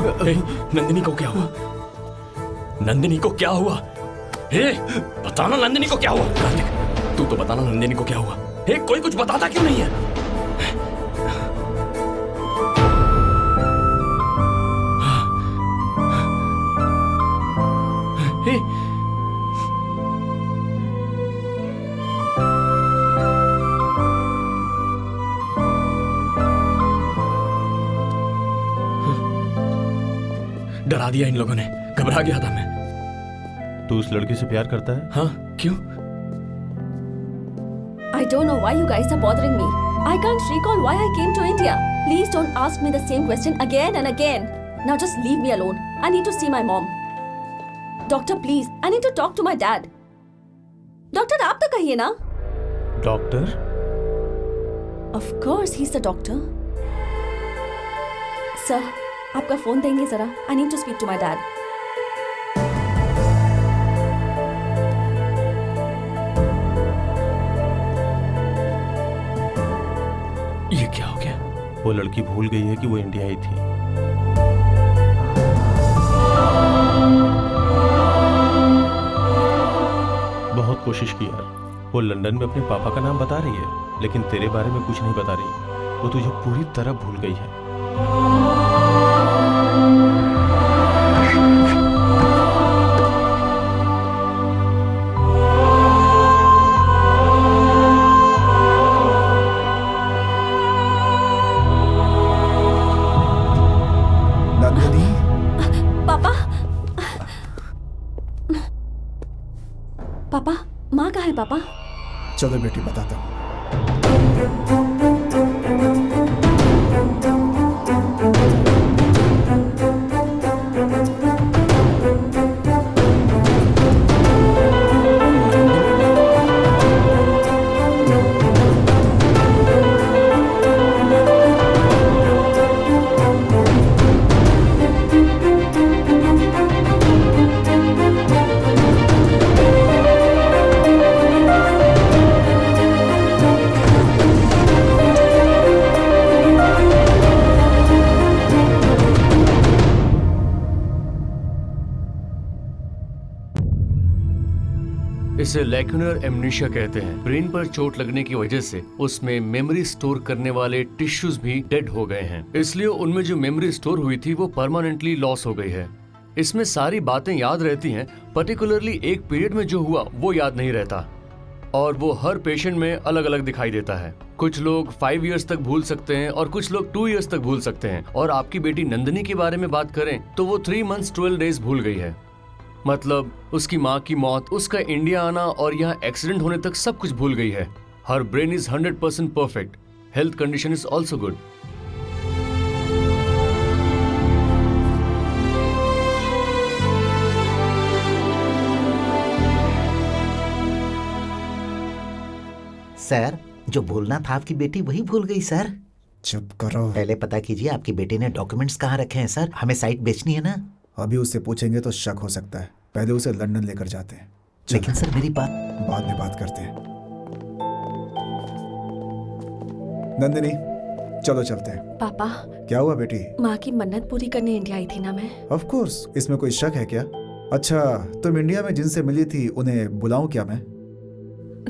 नंदिनी को क्या हुआ? नंदिनी को क्या हुआ? हे, बताना नंदिनी को क्या हुआ? कार्तिक, तू तो बताना नंदिनी को क्या हुआ? हे, कोई कुछ बताता क्यों नहीं है? हे, डरा दिया इन लोगों ने, घबरा गया था मैं। तू उस लड़की से प्यार करता है? हाँ, क्यों? I don't know why you guys are bothering me. I can't recall why I came to India. Please don't ask me the same question again and again. Now just leave me alone. I need to see my mom. Doctor, please. I need to talk to my dad. Doctor, आप तो कहिए ना? Doctor? Of course, he's the doctor. Sir, आपका phone देंगे जरा? I need to speak to my dad. ये क्या हो गया? वो लड़की भूल गई है कि वो इंडिया आई थी। बहुत कोशिश की यार। वो लंदन में अपने पापा का नाम बता रही है, लेकिन तेरे बारे में कुछ नहीं बता रही। वो तुझे पूरी तरह भूल गई है। पापा, माँ कहाँ है पापा? चलो बेटी बताता हूँ। इसे लैक्यूनर एमनीशिया कहते हैं। ब्रेन पर चोट लगने की वजह से उसमें मेमोरी स्टोर करने वाले टिश्यूज भी डेड हो गए हैं, इसलिए उनमें जो मेमोरी स्टोर हुई थी वो परमानेंटली लॉस हो गई है। इसमें सारी बातें याद रहती हैं, पर्टिकुलरली एक पीरियड में जो हुआ वो याद नहीं रहता, और वो हर पेशेंट में अलग अलग दिखाई देता है। कुछ लोग 5 इयर्स तक भूल सकते हैं और कुछ लोग 2 इयर्स तक भूल सकते हैं। और आपकी बेटी नंदिनी के बारे में बात करें तो वो 3 months 12 days भूल गई है। मतलब उसकी माँ की मौत, उसका इंडिया आना और यहाँ एक्सीडेंट होने तक सब कुछ भूल गई है। Her brain is 100% perfect. Health condition is also good. Sir, जो भूलना था आपकी बेटी वही भूल गई सर। चुप करो। पहले पता कीजिए आपकी बेटी ने डॉक्यूमेंट्स कहाँ रखे हैं सर। हमें साइट बेचनी है ना। अभी उससे पूछेंगे तो शक हो सकता है। पहले उसे लंदन लेकर जाते हैं। लेकिन सर मेरी बात बाद में बात करते हैं। नंदिनी, चलो चलते हैं। पापा, क्या हुआ बेटी? माँ की मन्नत पूरी करने इंडिया आई थी ना मैं। ऑफ कोर्स, इसमें कोई शक है क्या? अच्छा, तुम इंडिया में जिनसे मिली थी उन्हें बुलाऊं क्या मैं?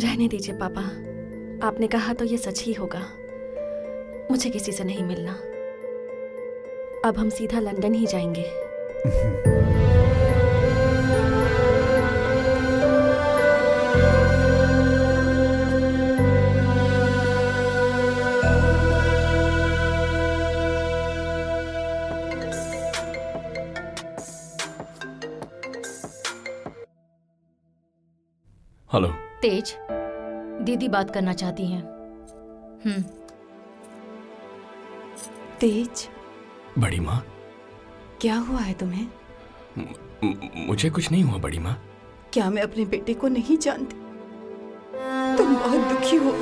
रहने दीजिए पापा, आपने कहा तो ये सच ही होगा। मुझे किसी से नहीं मिलना। अब हम सीधा लंदन ही जाएंगे। हेलो तेज, दीदी बात करना चाहती हैं। तेज, बड़ी माँ, क्या हुआ है तुम्हें? मुझे कुछ नहीं हुआ बड़ी माँ। क्या मैं अपने बेटे को नहीं जानती? तुम बहुत दुखी हो।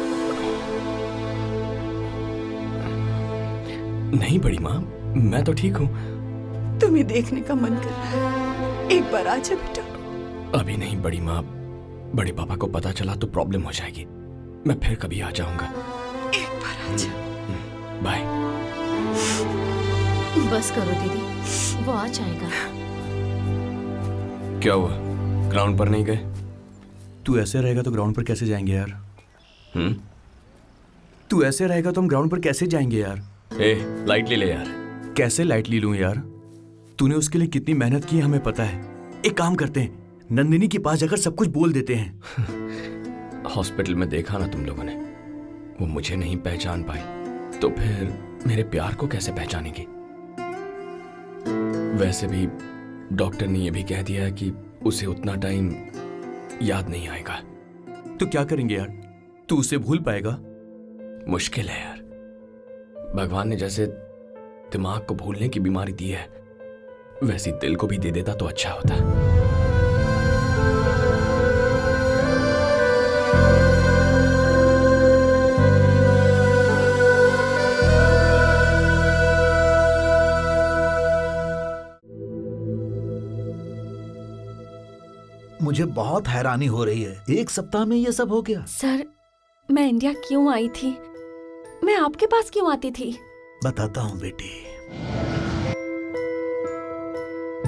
नहीं बड़ी माँ, मैं तो ठीक हूँ। तुम्हें देखने का मन कर रहा है, एक बार आजा बेटा। अभी नहीं बड़ी माँ, बड़े पापा को पता चला तो प्रॉब्लम हो जाएगी। मैं फिर कभी आ जाऊंगा। एक बार आजा। बाय। बस करो दीदी। वो आ जाएगा। क्या हुआ, ग्राउंड पर नहीं गए? तू ऐसे रहेगा तो ग्राउंड पर कैसे जाएंगे यार? तू ऐसे रहेगा तो हम ग्राउंड पर कैसे जाएंगे यार? लाइटली ले यार। कैसे लाइटली लूं यार? तूने उसके लिए कितनी मेहनत की है हमें पता है। एक काम करते हैं, नंदिनी के पास जाकर सब कुछ बोल देते हैं। हॉस्पिटल में देखा ना तुम लोगों ने, वो मुझे नहीं पहचान पाई तो फिर मेरे प्यार को कैसे पहचानेगी? वैसे भी डॉक्टर ने यह भी कह दिया कि उसे उतना टाइम याद नहीं आएगा। तो क्या करेंगे यार? तू उसे भूल पाएगा? मुश्किल है यार। भगवान ने जैसे दिमाग को भूलने की बीमारी दी है, वैसी दिल को भी दे देता तो अच्छा होता। मुझे बहुत हैरानी हो रही है, एक सप्ताह में ये सब हो गया। सर, मैं इंडिया क्यों आई थी? मैं आपके पास क्यों आती थी? बताता हूँ बेटी।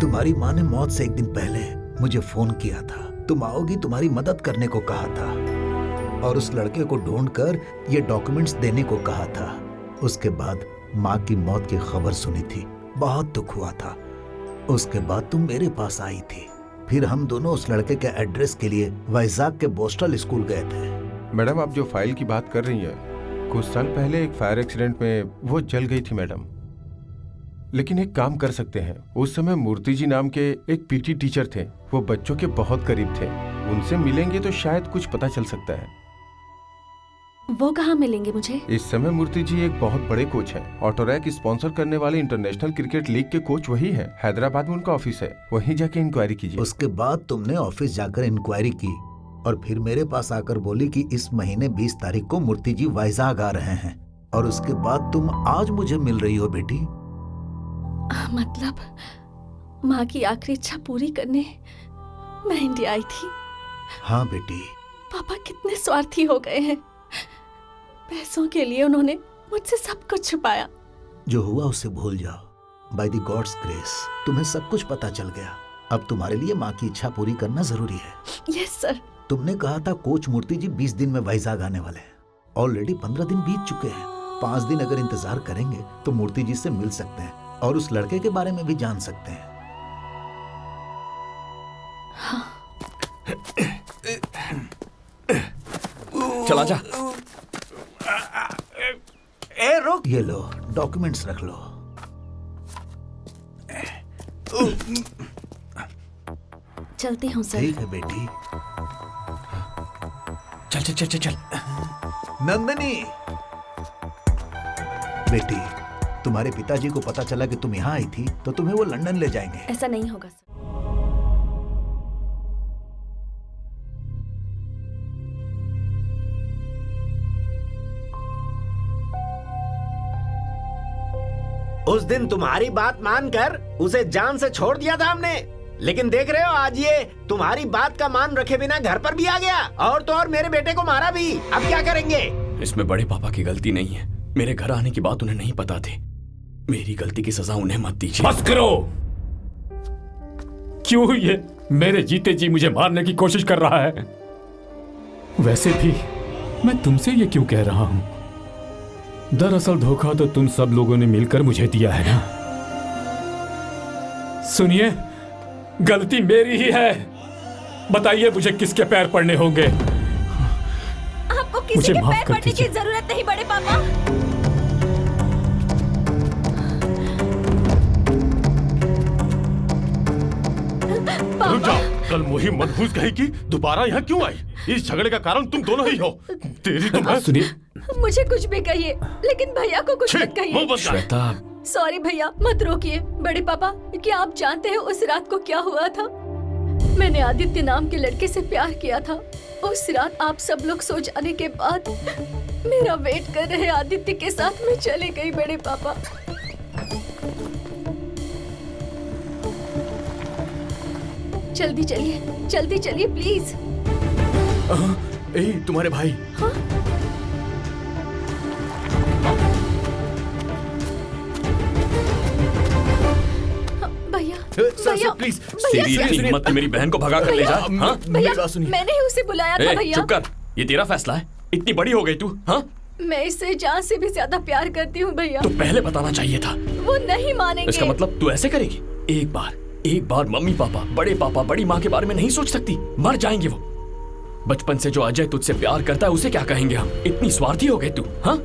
तुम्हारी माँ ने मौत से एक दिन पहले मुझे फोन किया था। तुम आओगी, तुम्हारी मदद करने को कहा था और उस लड़के को ढूंढकर ये डॉक्यूमेंट्स देने को कहा था। उसके बाद माँ की मौत की खबर सुनी थी, बहुत दुख हुआ था। उसके बाद तुम मेरे पास आई थी। फिर हम दोनों उस लड़के के एड्रेस के लिए वाइजाग के बोस्टल स्कूल गए थे। मैडम, आप जो फाइल की बात कर रही हैं, कुछ साल पहले एक फायर एक्सीडेंट में वो जल गई थी मैडम। लेकिन एक काम कर सकते हैं, उस समय मूर्ति जी नाम के एक पीटी टीचर थे, वो बच्चों के बहुत करीब थे। उनसे मिलेंगे तो शायद कुछ पता चल सकता है। वो कहाँ मिलेंगे मुझे? इस समय मूर्ति जी एक बहुत बड़े कोच हैं। ऑटोरैक स्पॉन्सर करने वाले इंटरनेशनल क्रिकेट लीग के कोच वही हैं। हैदराबाद में उनका ऑफिस है, वहीं जाके इंक्वायरी कीजिए। उसके बाद तुमने ऑफिस जाकर इंक्वायरी की और फिर मेरे पास आकर बोली कि इस महीने 20 तारीख को मूर्ति जी वाइजाग आ रहे हैं। और उसके बाद तुम आज मुझे मिल रही हो बेटी। मतलब माँ की आखिरी इच्छा पूरी करने मैं इंडिया आई थी। हाँ बेटी। पापा कितने स्वार्थी हो गए हैं। पैसों के लिए उन्होंने मुझसे सब कुछ छुपाया। जो हुआ उसे भूल जाओ। बाय द गॉड्स ग्रेस तुम्हें सब कुछ पता चल गया। अब तुम्हारे लिए माँ की इच्छा पूरी करना जरूरी है। Yes sir. तुमने कहा था कोच मूर्ति जी 20 दिन में वाइजाग आने वाले हैं। ऑलरेडी 15 दिन बीत चुके हैं। 5 दिन अगर इंतजार करेंगे तो मूर्ति जी से मिल सकते हैं और उस लड़के के बारे में भी जान सकते हैं। हाँ। चला जा। ए रुक, ये लो डॉक्यूमेंट्स रख लो। चलती हूँ सर। ठीक है बेटी। चल चल चल चल चल। नंदनी बेटी, तुम्हारे पिताजी को पता चला कि तुम यहाँ आई थी तो तुम्हें वो लंदन ले जाएंगे। ऐसा नहीं होगा सर। उस दिन तुम्हारी बात मानकर उसे जान से छोड़ दिया था हमने, लेकिन देख रहे हो आज ये तुम्हारी बात का मान रखे बिना घर पर भी आ गया और तो और मेरे बेटे को मारा भी। अब क्या करेंगे? इसमें बड़े पापा की गलती नहीं है। मेरे घर आने की बात उन्हें नहीं पता थी। मेरी गलती की सजा उन्हें मत दीजिए। बस करो। क्यों ये मेरे जीते जी मुझे मारने की कोशिश कर रहा है? वैसे भी मैं तुमसे ये क्यों कह रहा हूं? दरअसल धोखा तो तुम सब लोगों ने मिलकर मुझे दिया है ना। सुनिए, गलती मेरी ही है। बताइए मुझे किसके पैर पड़ने होंगे? आपको किसी के पैर पड़ने की जरूरत नहीं बड़े पापा। रुक जाओ। कल मुहिम मनहूस कहेगी दोबारा यहाँ क्यों आई? इस झगड़े का कारण तुम दोनों ही हो। तेरी तो सुनिए, मुझे कुछ भी कहिए लेकिन भैया को कुछ मत कहिए। श्वेता, सॉरी भैया, मत रोकिए। बड़े पापा, क्या आप जानते हैं उस रात को क्या हुआ था? मैंने आदित्य नाम के लड़के से प्यार किया था। उस रात आप सब लोग सो जाने के बाद मेरा वेट कर रहे आदित्य के साथ मैं चली गई बड़े पापा। जल्दी चलिए प्लीज। तुम्हारे भाई। हाँ? सर भैया, प्लीज तेरी इतनी हिम्मत कि मेरी बहन को भगा कर ले जा, हाँ? भैया बात सुनिए। मैंने ही उसे बुलाया था ए, भैया। चुप कर, ये तेरा फैसला है। इतनी बड़ी हो गई तू, हाँ? मैं इससे जान से भी ज्यादा प्यार करती हूँ भैया। तो पहले बताना चाहिए था। वो नहीं मानेंगे। इसका मतलब तू ऐसे करेगी? एक बार मम्मी पापा, बड़े पापा, बड़ी माँ के बारे में नहीं सोच सकती? मर जाएंगे वो। बचपन से जो अजय तुझसे प्यार करता है उसे क्या कहेंगे हम? इतनी स्वार्थी हो गए तू, हाँ?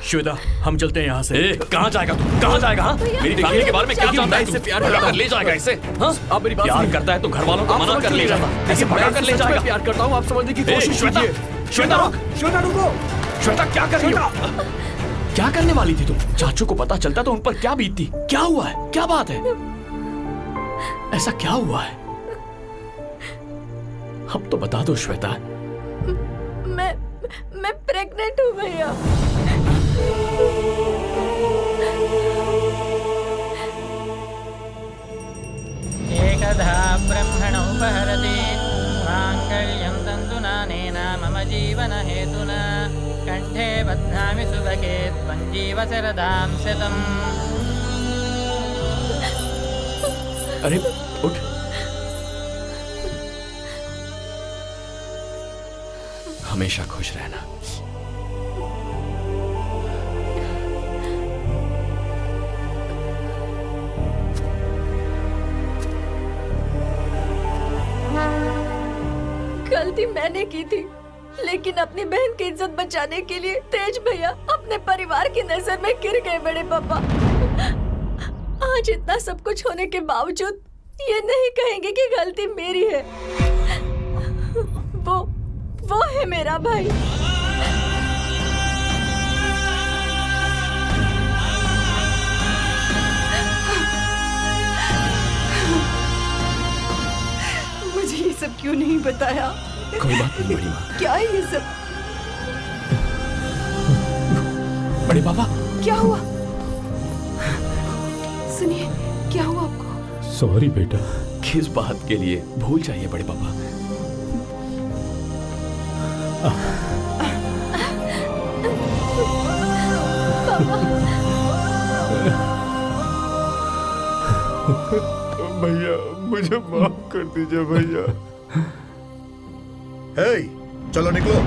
श्वेता, हम चलते हैं यहाँ से। कहाँ जाएगा तू? कहाँ जाएगा, हाँ? मेरी फैमिली के बारे में क्या जानता है? इससे प्यार भगा करता कर हूँ। ले जाएगा इसे, हाँ? आप मेरी बात प्यार सुनिए। करता है तो घर वालों को आप मना समझ कर ले लीजिए। जाता, ऐसे भगा कर ले जाएगा। प्यार करता हूँ, आप समझने की कोशिश श्वेता, कीजिए। श्वेता रुक, श्वेता रुको। श्वेता क्या कर रही हो? क्या करने वाली थी तुम? चाचू को पता चलता तो उन पर क्या बीतती? क्या हुआ है? क्या बात है? ऐसा क्या हुआ है? अब तो बता दो श्वेता। मैं प्रेग्नेंट हूँ भैया। एकधा ब्रह्मणोपहरति माङ्गल्यं तन्तुनानेन मम जीवनहेतुना कण्ठे बध्नामि सुभगे त्वं जीव शरदां शतम्। अरे उठ। हमेशा खुश रहना। गलती मैंने की थी, लेकिन अपनी बहन की इज्जत बचाने के लिए तेज भैया अपने परिवार की नजर में गिर गए। बड़े पापा आज इतना सब कुछ होने के बावजूद ये नहीं कहेंगे कि गलती मेरी है। वो है मेरा भाई। मुझे ये सब क्यों नहीं बताया? कोई बात नहीं बड़ी माँ। क्या है ये सब? बड़े पापा क्या हुआ? सुनिए, क्या हुआ आपको? सॉरी बेटा। किस बात के लिए? भूल जाइए बड़े पापा। भैया मुझे माफ कर दीजिए भैया। हे, चलो निकलो।